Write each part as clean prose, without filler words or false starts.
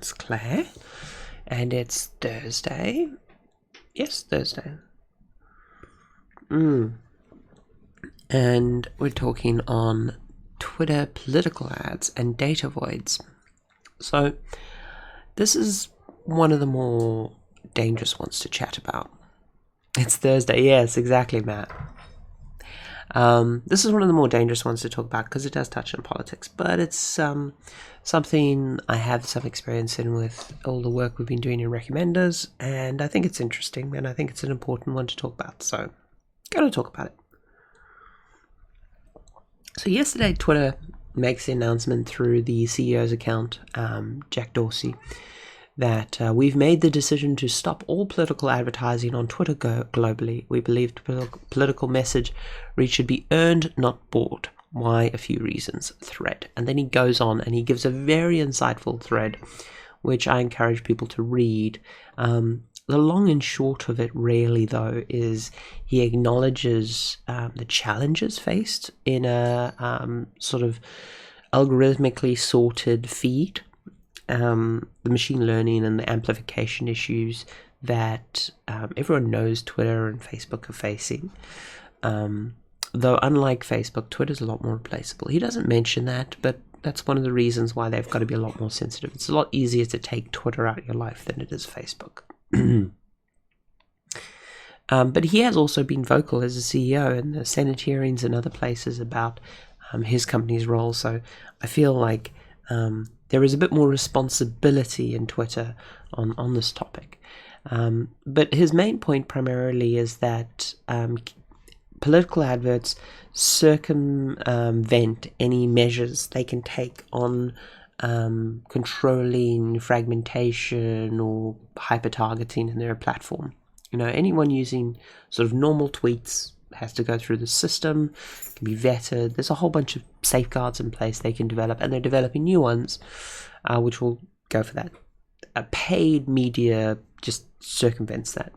name's Claire, and it's Thursday. Yes, Thursday. And we're talking on Twitter political ads and data voids. So, this is one of the more dangerous ones to chat about. It's Thursday, yes, exactly, Matt. This is one of the more dangerous ones to talk about because it does touch on politics, but it's something I have some experience in with all the work we've been doing in Recommenders, and I think it's interesting, and I think it's an important one to talk about, so I'm going to talk about it. So yesterday, Twitter makes the announcement through the CEO's account, Jack Dorsey, that we've made the decision to stop all political advertising on Twitter globally. We believe political message reach should be earned, not bought. Why? A few reasons. Thread. And then he goes on and he gives a very insightful thread, which I encourage people to read. The long and short of it really, though, is he acknowledges the challenges faced in a sort of algorithmically sorted feed. The machine learning and the amplification issues that everyone knows Twitter and Facebook are facing. Though unlike Facebook, Twitter's a lot more replaceable. He doesn't mention that, but that's one of the reasons why they've got to be a lot more sensitive. It's a lot easier to take Twitter out of your life than it is Facebook. But he has also been vocal as a CEO in the Senate hearings and other places about his company's role. So I feel like there is a bit more responsibility in Twitter on this topic. But his main point primarily is that political adverts circumvent any measures they can take on controlling fragmentation or hyper-targeting in their platform. You know, anyone using sort of normal tweets has to go through the system, can be vetted. There's a whole bunch of safeguards in place they can develop, and they're developing new ones, which will go for that. Paid media just circumvents that.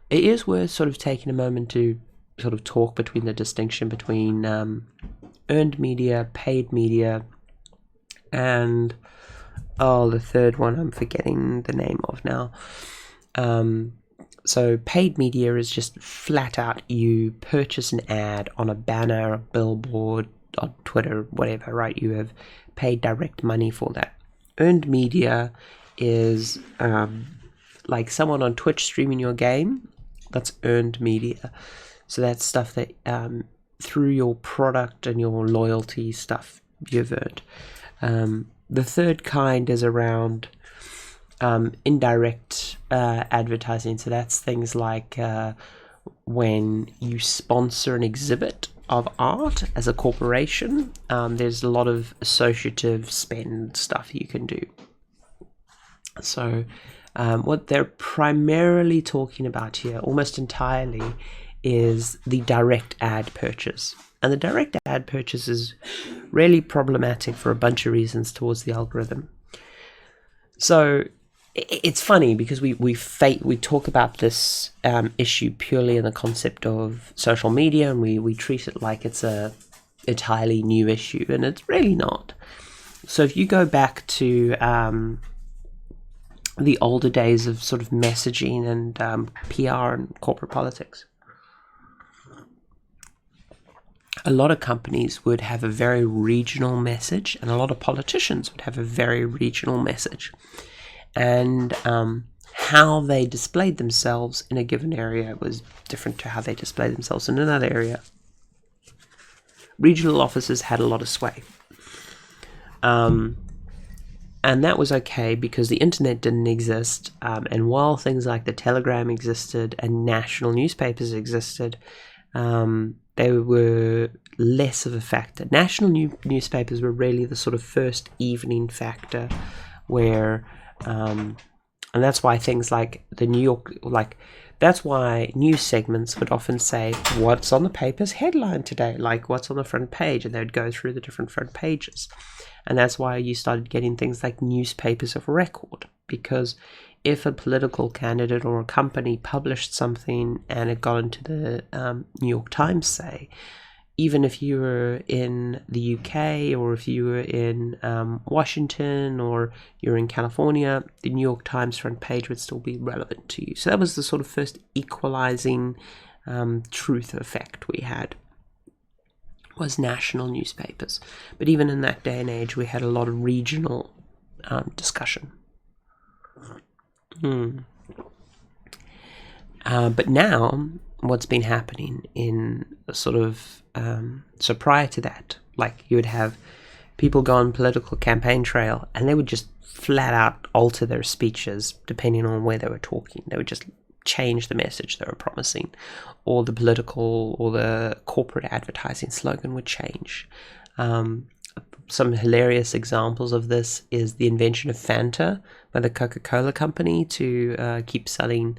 It is worth sort of taking a moment to sort of talk between the distinction between earned media, paid media, and the third one I'm forgetting the name of now. So paid media is just flat out you purchase an ad on a banner, a billboard, on Twitter, whatever, right? You have paid direct money for that. Earned media is like someone on Twitch streaming your game. That's earned media. So that's stuff that through your product and your loyalty stuff you've earned. The third kind is around indirect advertising. So that's things like when you sponsor an exhibit of art as a corporation, there's a lot of associative spend stuff you can do. So what they're primarily talking about here, almost entirely, is the direct ad purchase. And the direct ad purchase is really problematic for a bunch of reasons towards the algorithm. So it's funny because we talk about this issue purely in the concept of social media, and we treat it like it's a entirely new issue, and it's really not. So if you go back to the older days of sort of messaging and PR and corporate politics, a lot of companies would have a very regional message, and a lot of politicians would have a very regional message. And how they displayed themselves in a given area was different to how they displayed themselves in another area. Regional offices had a lot of sway. And that was okay because the internet didn't exist. And while things like the Telegram existed and national newspapers existed, they were less of a factor. National newspapers were really the sort of first evening factor where, and that's why things like the New York, that's why news segments would often say, what's on the paper's headline today? Like, what's on the front page? And they'd go through the different front pages. And that's why you started getting things like newspapers of record, because if a political candidate or a company published something and it got into the New York Times, say, even if you were in the UK or if you were in Washington or you're in California, the New York Times front page would still be relevant to you. So that was the sort of first equalizing truth effect we had, was national newspapers. But even in that day and age, we had a lot of regional discussion. But now, what's been happening in sort of so prior to that, like you would have people go on political campaign trail and they would just flat out alter their speeches depending on where they were talking. They would just change the message they were promising, or the political or the corporate advertising slogan would change. Some hilarious examples of this is the invention of Fanta by the Coca-Cola company to keep selling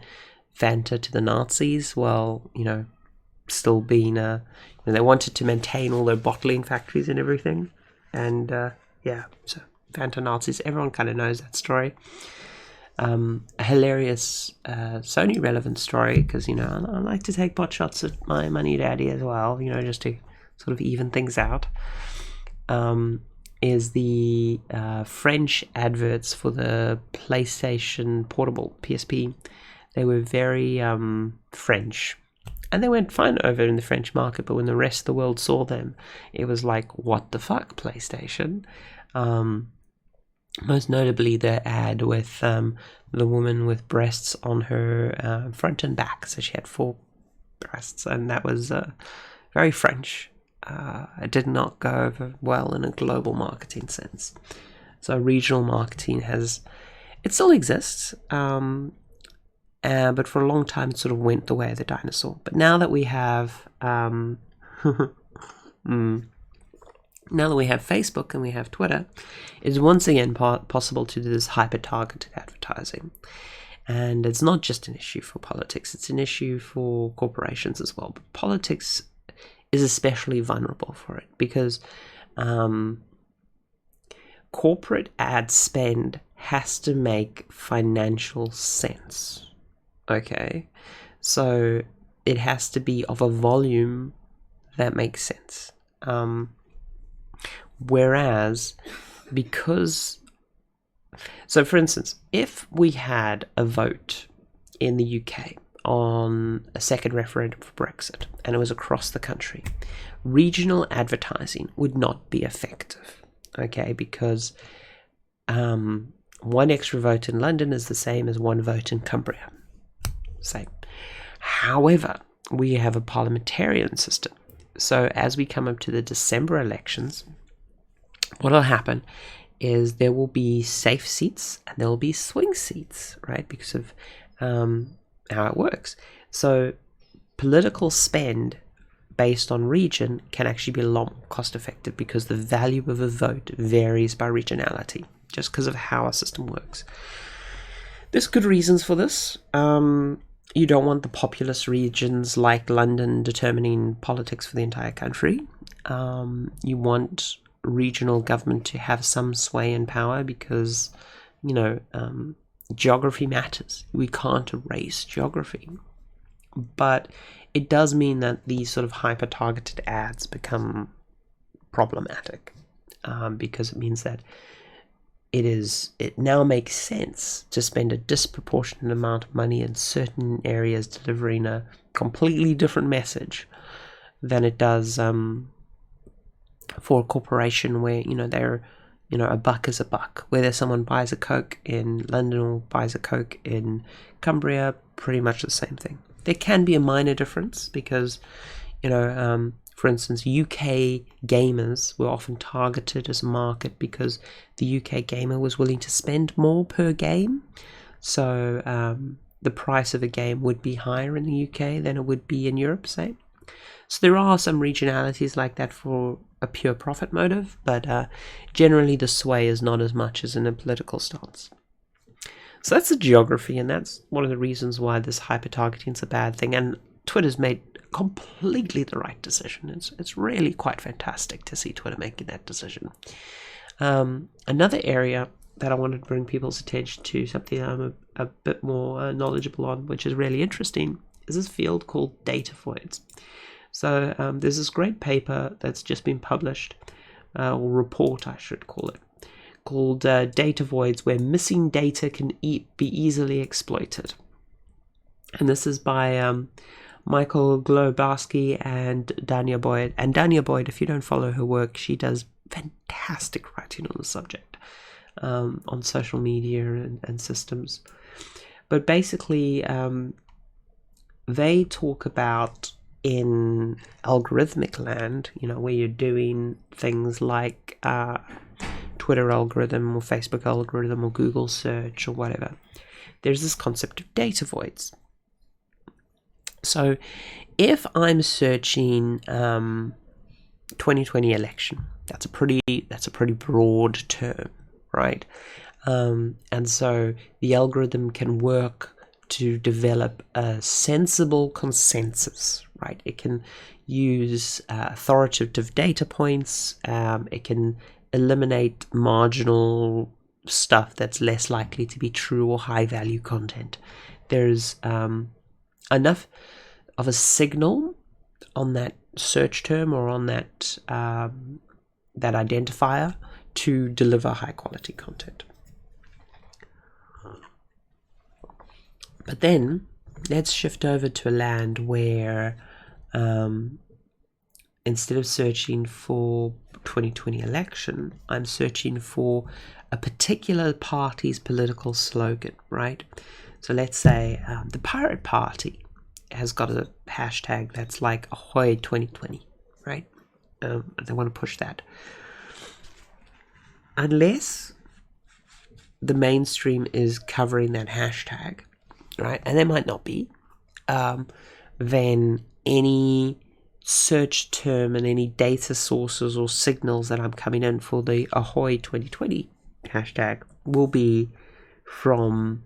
Fanta to the Nazis while, still being, they wanted to maintain all their bottling factories and everything. And, so Fanta Nazis, everyone kind of knows that story. A hilarious Sony relevant story, because, I like to take pot shots at my money daddy as well, just to sort of even things out. Is the French adverts for the PlayStation Portable, PSP. They were very French, and they went fine over in the French market, but when the rest of the world saw them, it was like, what the fuck, PlayStation? Most notably the ad with the woman with breasts on her front and back, so she had 4 breasts, and that was very French. It did not go over well in a global marketing sense. So regional marketing it still exists, but for a long time it sort of went the way of the dinosaur. But now that we have Facebook and we have Twitter, it's once again possible to do this hyper-targeted advertising. And it's not just an issue for politics, it's an issue for corporations as well. But politics is especially vulnerable for it because corporate ad spend has to make financial sense. Okay, so it has to be of a volume that makes sense. Whereas, so for instance, if we had a vote in the UK on a second referendum for Brexit and it was across the country, regional advertising would not be effective, okay, because one extra vote in London is the same as one vote in Cumbria. Same. However, we have a parliamentarian system. So as we come up to the December elections, what will happen is there will be safe seats and there will be swing seats, right? Because of how it works. So political spend based on region can actually be a lot more cost effective because the value of a vote varies by regionality, just because of how our system works. There's good reasons for this. You don't want the populous regions like London determining politics for the entire country. You want regional government to have some sway and power because, geography matters. We can't erase geography. But it does mean that these sort of hyper-targeted ads become problematic because it means that it now makes sense to spend a disproportionate amount of money in certain areas delivering a completely different message than it does for a corporation where, they're, a buck is a buck. Whether someone buys a Coke in London or buys a Coke in Cumbria, pretty much the same thing. There can be a minor difference because, for instance, UK gamers were often targeted as a market because the UK gamer was willing to spend more per game. So the price of a game would be higher in the UK than it would be in Europe, say. So there are some regionalities like that for a pure profit motive, but generally the sway is not as much as in a political stance. So that's the geography, and that's one of the reasons why this hyper-targeting is a bad thing. And Twitter's made completely the right decision. It's really quite fantastic to see Twitter making that decision. Another area that I wanted to bring people's attention to, something I'm a bit more knowledgeable on, which is really interesting, is this field called data voids. So there's this great paper that's just been published, or report I should call it, called Data Voids, where missing data can be easily exploited. And this is by Michael Glowacki and Dania Boyd. And Dania Boyd, if you don't follow her work, she does fantastic writing on the subject, on social media and systems. But basically, they talk about in algorithmic land, where you're doing things like Twitter algorithm or Facebook algorithm or Google search or whatever, there's this concept of data voids. So if I'm searching 2020 election, that's a pretty broad term, right? And so the algorithm can work to develop a sensible consensus, right? It can use authoritative data points. It can eliminate marginal stuff that's less likely to be true or high value content. There's enough of a signal on that search term or on that that identifier to deliver high quality content. But then let's shift over to a land where instead of searching for 2020 election, I'm searching for a particular party's political slogan, right? So let's say the Pirate Party has got a hashtag that's like Ahoy 2020, right? They want to push that. Unless the mainstream is covering that hashtag, right? And there might not be, then any search term and any data sources or signals that I'm coming in for the Ahoy 2020 hashtag will be from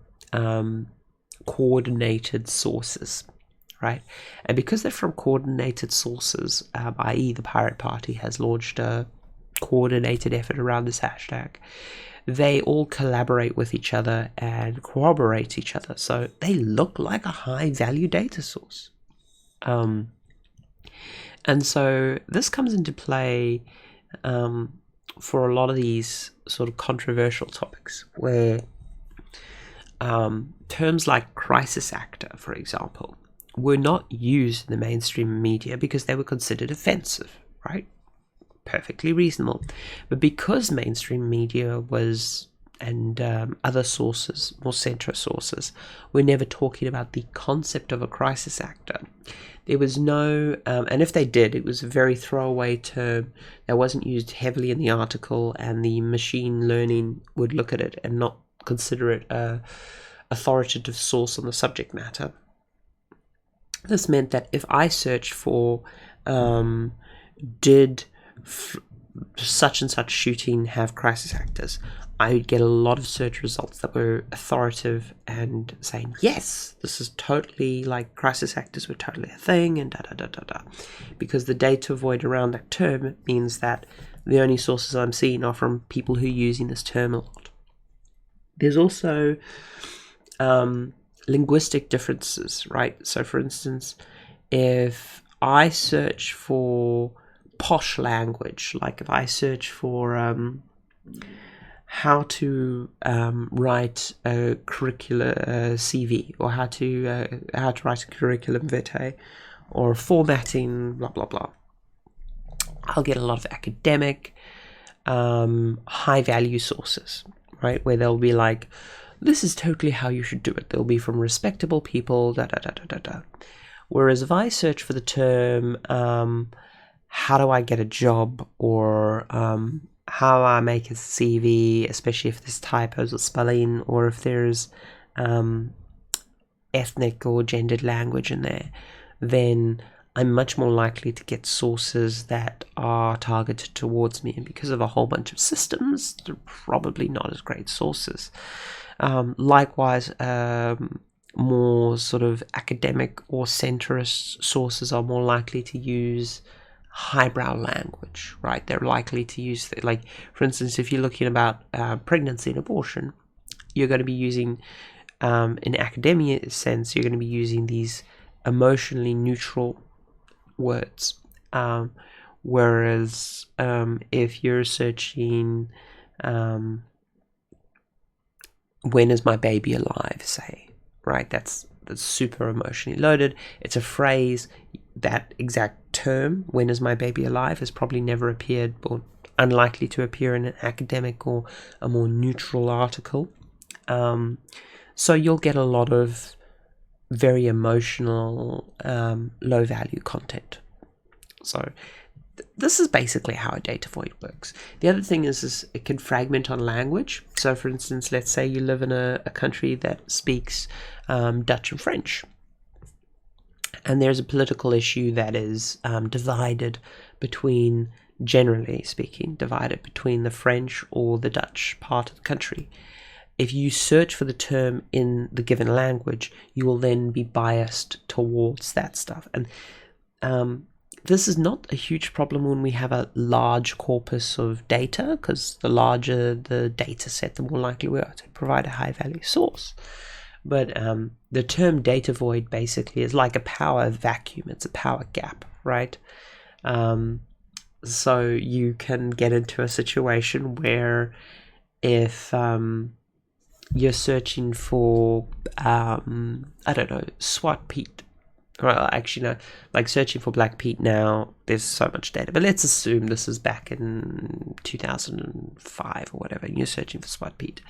coordinated sources, right? And because they're from coordinated sources, i.e. the Pirate Party has launched a coordinated effort around this hashtag, they all collaborate with each other and corroborate each other. So they look like a high value data source. And so this comes into play for a lot of these sort of controversial topics where terms like crisis actor, for example, were not used in the mainstream media because they were considered offensive, right? Perfectly reasonable. But because mainstream media was, and other sources, more centrist sources, were never talking about the concept of a crisis actor, there was no, and if they did, it was a very throwaway term that wasn't used heavily in the article, and the machine learning would look at it and not consider it a authoritative source on the subject matter. This meant that if I searched for did such and such shooting have crisis actors, I would get a lot of search results that were authoritative and saying, yes, this is totally, like, crisis actors were totally a thing, and da-da-da-da-da. Because the data void around that term means that the only sources I'm seeing are from people who are using this term a lot. There's also linguistic differences, right? So, for instance, if I search for posh language, like if I search for how to write a curricular CV, or how to write a curriculum vitae, or formatting, blah blah blah, I'll get a lot of academic, high value sources, right? Where they'll be like, this is totally how you should do it. They'll be from respectable people, da da da da da da. Whereas if I search for the term, how do I get a job, or how I make a CV, especially if there's typos or spelling, or if there's ethnic or gendered language in there, then I'm much more likely to get sources that are targeted towards me. And because of a whole bunch of systems, they're probably not as great sources. Likewise, more sort of academic or centrist sources are more likely to use highbrow language, right? They're likely to use, like, for instance, if you're looking about pregnancy and abortion, you're going to be using, in academia sense, you're going to be using these emotionally neutral words. Whereas if you're searching when is my baby alive, say, right, that's super emotionally loaded. It's a phrase. That exact term, when is my baby alive, has probably never appeared, or unlikely to appear, in an academic or a more neutral article. So you'll get a lot of very emotional, low value content. So this is basically how a data void works. The other thing is it can fragment on language. So for instance, let's say you live in a country that speaks Dutch and French, and there's a political issue that is generally speaking, divided between the French or the Dutch part of the country. If you search for the term in the given language, you will then be biased towards that stuff. And this is not a huge problem when we have a large corpus of data, because the larger the data set, the more likely we are to provide a high value source. But the term data void basically is like a power vacuum. It's a power gap, right? So you can get into a situation where if you're searching for, I don't know, SWAT Pete. Well, actually, no, like searching for Black Pete now, there's so much data. But let's assume this is back in 2005 or whatever, and you're searching for SWAT Pete.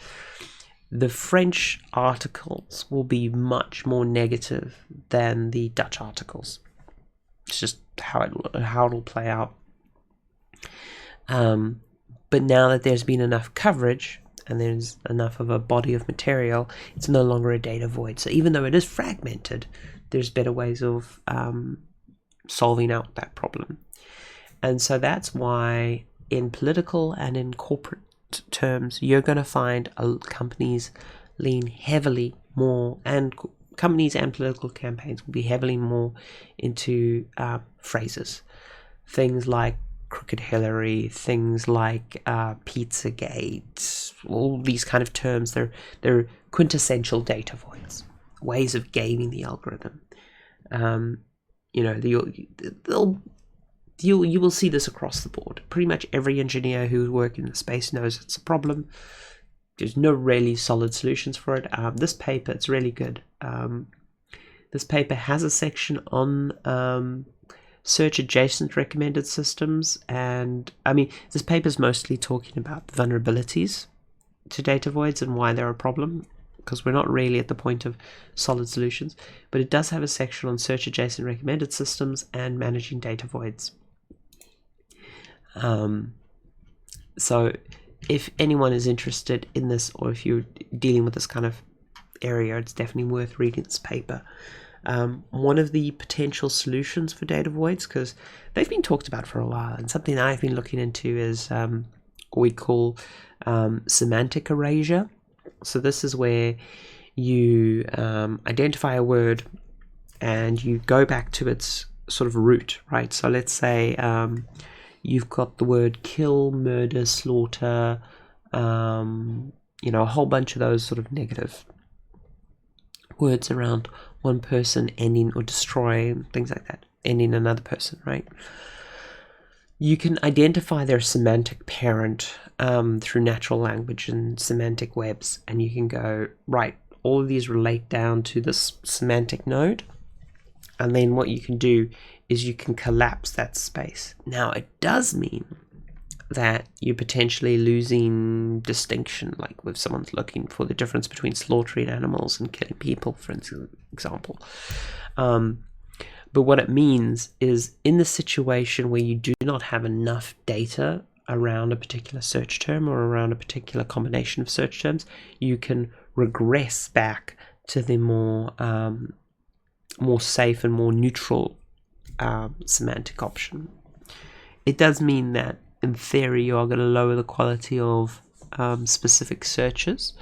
The French articles will be much more negative than the Dutch articles. It's just how it'll play out. But now that there's been enough coverage and there's enough of a body of material, it's no longer a data void. So even though it is fragmented, there's better ways of solving out that problem. And so that's why in political and in corporate terms, you're going to find companies lean heavily more, and companies and political campaigns will be heavily more into phrases. Things like Crooked Hillary, things like Pizzagate, all these kind of terms, they're quintessential data voids, ways of gaming the algorithm. You will see this across the board. Pretty much every engineer who works in the space knows it's a problem. There's no really solid solutions for it. This paper, it's really good. This paper has a section on search adjacent recommended systems, and I mean, this paper is mostly talking about vulnerabilities to data voids and why they're a problem, because we're not really at the point of solid solutions. But it does have a section on search adjacent recommended systems and managing data voids. So if anyone is interested in this, or if you're dealing with this kind of area, it's definitely worth reading this paper. One of the potential solutions for data voids, because they've been talked about for a while, and something I've been looking into is what we call semantic erasure. So this is where you identify a word and you go back to its sort of root, right? So let's say you've got the word kill, murder, slaughter, a whole bunch of those sort of negative words around one person, ending or destroying, things like that, ending another person, right? You can identify their semantic parent through natural language and semantic webs, and you can go, right, all of these relate down to this semantic node, and then what you can do is you can collapse that space. Now, it does mean that you're potentially losing distinction, like if someone's looking for the difference between slaughtering animals and killing people, for example. But what it means is, in the situation where you do not have enough data around a particular search term or around a particular combination of search terms, you can regress back to the more safe and more neutral semantic option. It does mean that in theory you are going to lower the quality of specific searches,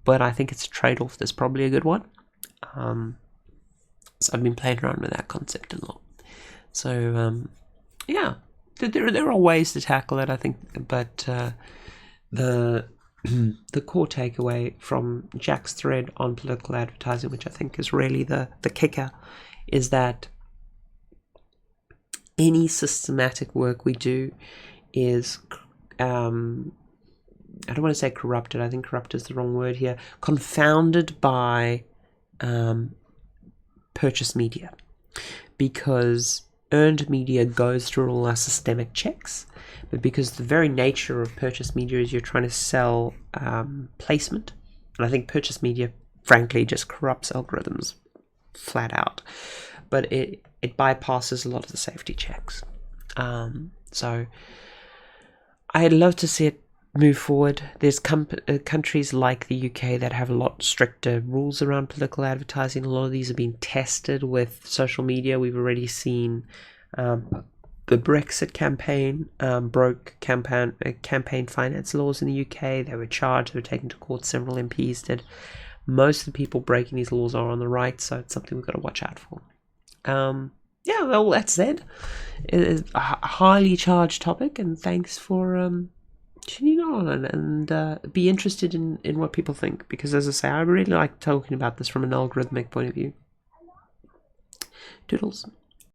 but I think it's a trade-off that's probably a good one. So I've been playing around with that concept a lot. So yeah, there are ways to tackle it, I think, but the core takeaway from Jack's thread on political advertising, which I think is really the kicker, is that any systematic work we do is, I don't want to say corrupted, I think corrupt is the wrong word here, confounded by purchased media, because earned media goes through all our systemic checks, but because the very nature of purchased media is you're trying to sell placement, and I think purchased media frankly just corrupts algorithms flat out, but it bypasses a lot of the safety checks. So I'd love to see it move forward. There's countries like the UK that have a lot stricter rules around political advertising. A lot of these are being tested with social media. We've already seen the Brexit campaign broke campaign finance laws in the UK. They were charged, they were taken to court, several MPs did. Most of the people breaking these laws are on the right, so it's something we've got to watch out for. Yeah, well, that said, it is a highly charged topic, and thanks for tuning on and be interested in what people think, because as I say, I really like talking about this from an algorithmic point of view. Doodles.